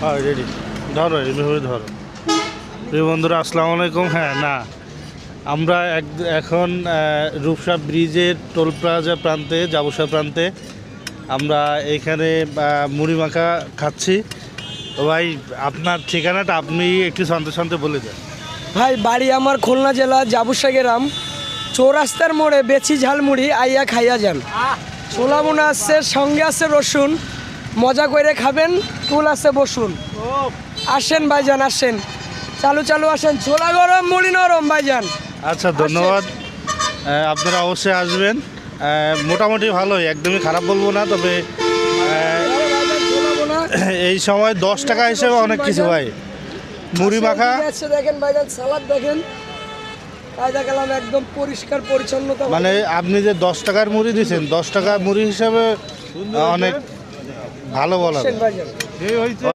হ্যাঁ রেডি, ধরো এভাবে ধরো। প্রিয় বন্ধুরা আসসালামু আলাইকুম। হ্যাঁ না, আমরা এখন রূপসা ব্রিজের টোল প্লাজা প্রান্তে, যাবসা প্রান্তে আমরা এইখানে মুড়ি মাখা খাচ্ছি। তো ভাই আপনার ঠিকানাটা আপনি একটু শান্তে শান্তে বলে দেন। ভাই বাড়ি আমার খুলনা জেলা জাবুসা গ্রাম, চৌরাস্তার মোড়ে বেচি ঝালমুড়ি, আইয়া খাইয়া যান। ছোলা বোনা আছে, সঙ্গে আছে রসুন, মজা করে খাবেন, টুল আছে বসুন। আসেন ভাইজান আসেন, চালু চালু আসেন, ছোলা গরম মুড়ি নরম ভাইজান। আচ্ছা ধন্যবাদ, আপনারা অবশ্যই আসবেন। মোটামুটি ভালোই, একদমই খারাপ বলবো না, তবে ছোলা বোনা এই সময় 10 টাকা হিসেবে অনেক কিছু ভাই। মুড়ি মাখা আছে দেখেন ভাইজান, সালাদ দেখেন, কায়দা কালাম একদম পরিষ্কার পরিচ্ছন্নতা। মানে আপনি যে 10 টাকার মুড়ি দিয়েছেন, 10 টাকা মুড়ি হিসাবে অনেক ভালো বলা। ভাইজান